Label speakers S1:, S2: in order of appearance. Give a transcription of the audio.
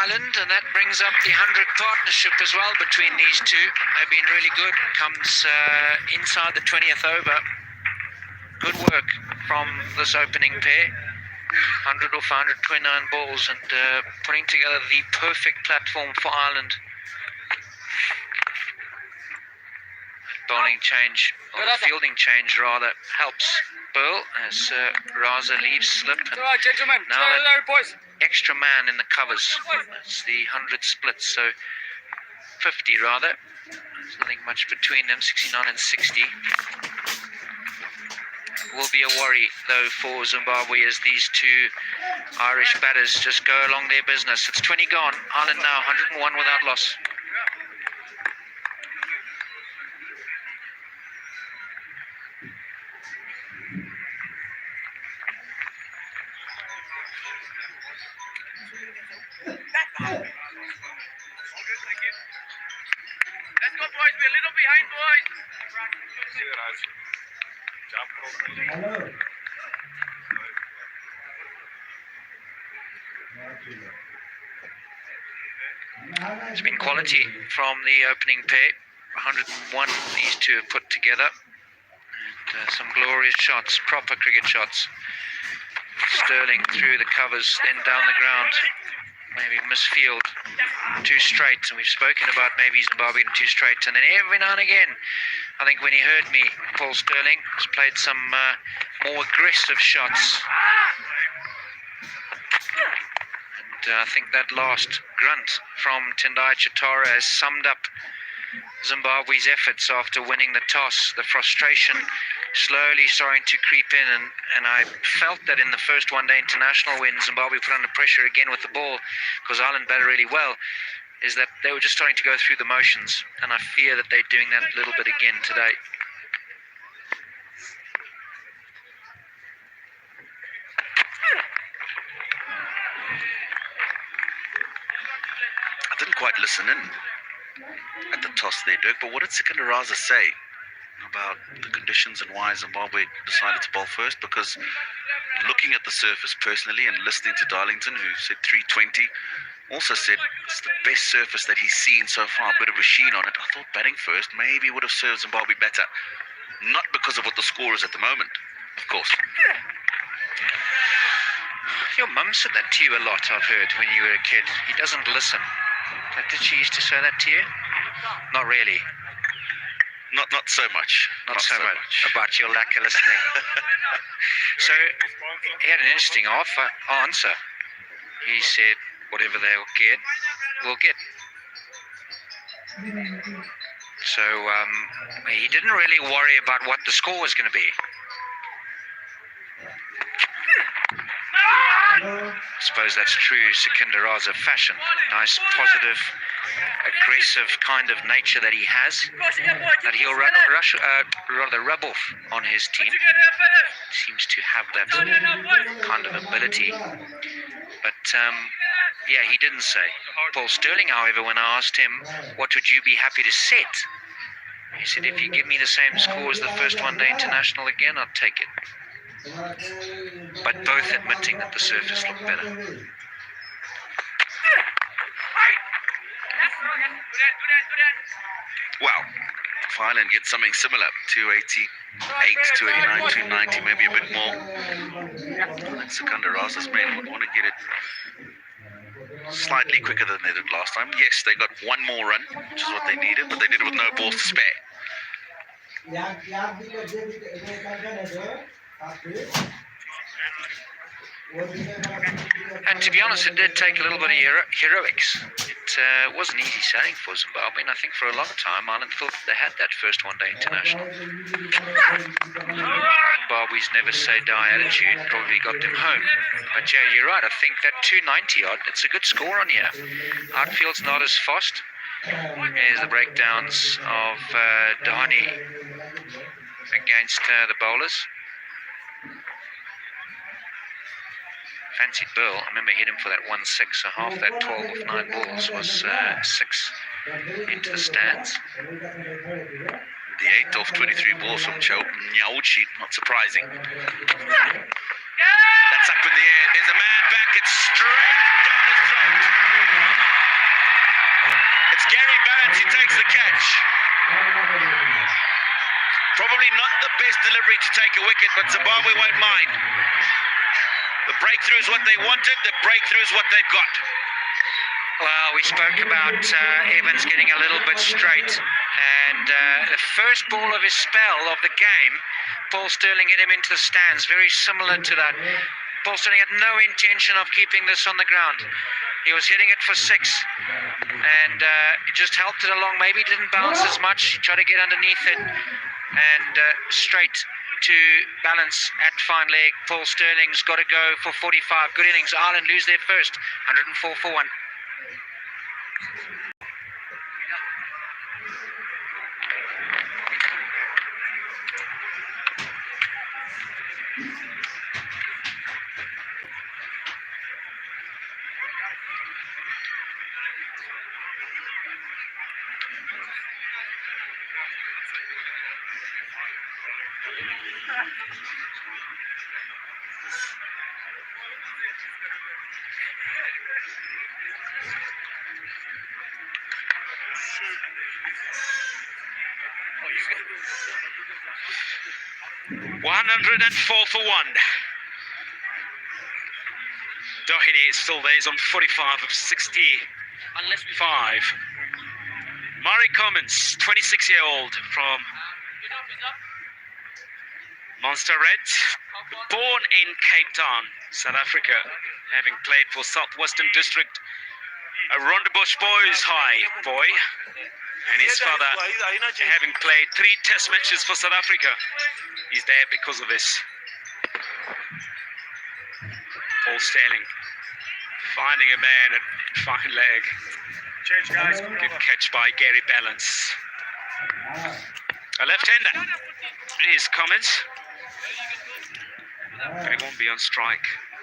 S1: Ireland, and that brings up the 100 partnership as well between these two. They've been really good. Comes inside the 20th over. Good work from this opening pair. 100 off 129 balls, and putting together the perfect platform for Ireland. Bowling change, or fielding change rather, helps Burl as Raza leaves slip. And
S2: gentlemen,
S1: now boys. Extra man in the covers. That's the 100 splits, so 50 rather. There's nothing much between them, 69 and 60. Will be a worry though for Zimbabwe as these two Irish batters just go along their business. It's 20 gone. Ireland now 101 without loss.
S2: Let's go, boys. We're a little behind, boys.
S3: Hello.
S1: It's been quality from the opening pair. 101 these two have put together. And some glorious shots, proper cricket shots. Sterling through the covers, then down the ground. Maybe misfield, too straight, and we've spoken about maybe Zimbabwe too straight, and then every now and again, I think when he heard me, Paul Sterling has played some more aggressive shots, and I think that last grunt from Tendai Chitara has summed up Zimbabwe's efforts after winning the toss. The frustration slowly starting to creep in, and I felt that in the first one-day international when Zimbabwe put under pressure again with the ball, because Ireland batted really well, is that they were just starting to go through the motions, and I fear that they're doing that a little bit again today.
S4: I didn't quite listen in at the toss there, Dirk, but what did Sikandaraza say about the conditions and why Zimbabwe decided to bowl first? Because looking at the surface personally and listening to Darlington, who said 320, also said it's the best surface that he's seen so far, a bit of a sheen on it. I thought batting first maybe would have served Zimbabwe better. Not because of what the score is at the moment, of course.
S1: Your mum said that to you a lot, I've heard, when you were a kid. He doesn't listen. Did she used to say that to you? Not really.
S4: Not so much.
S1: Not so much about your lack of listening. So he had an interesting answer. He said, whatever they'll get, we'll get. So he didn't really worry about what the score was going to be. I suppose that's true Sikandaraza fashion. Nice, positive, aggressive kind of nature that he has, that he'll rub off on his team. Seems to have that kind of ability. But yeah, he didn't say. Paul Sterling, however, when I asked him, what would you be happy to set? He said, if you give me the same score as the first one-day international again, I'll take it. But both admitting that the surface looked better.
S4: Well, if Ireland gets something similar, 288, 289, 290, maybe a bit more, I think Sikandaraza's men would want to get it slightly quicker than they did last time. Yes, they got one more run, which is what they needed, but they did it with no balls to spare.
S1: And to be honest, it did take a little bit of heroics. It wasn't easy sailing for Zimbabwe, and I think for a long time Ireland thought they had that first one-day international. Zimbabwe's never say die attitude probably got them home. But yeah, you're right, I think that 290 odd, it's a good score on here. Outfield's not as fast. Here's the breakdowns of Dhani against the bowlers. Fancied Burl, I remember hit him for that 1-6, so half that 12 with 9 balls was 6 into the stands.
S4: The 8 off 23 balls from Nyauchi, not surprising. That's up in the air. There's a man back. It's straight down his throat. It's Gary Balance. He takes the catch. Probably not the best delivery to take a wicket, but Zimbabwe won't mind. The breakthrough is what they wanted. The breakthrough is what they've got.
S1: Well, we spoke about Evans getting a little bit straight, and the first ball of his spell of the game, Paul Sterling hit him into the stands, very similar to that. Paul Sterling had no intention of keeping this on the ground. He was hitting it for 6, and it just helped it along. Maybe it didn't bounce as much. He tried to get underneath it, and straight to Balance at fine leg. Paul Sterling's got to go for 45. Good innings. Ireland lose their first, 104 for 1.
S4: $104 for 1. Doherty is still there. He's on 45 of 65. Murray Commons, 26-year-old from Monster Reds, born in Cape Town, South Africa, having played for Southwestern District, a Rondebosch Boys High boy, and his father having played 3 test matches for South Africa. He's there because of this. Paul Sterling finding a man at fine leg.
S3: Change, guys.
S4: Good catch by Gary Balance. A left-hander is Commons. They won't be on strike.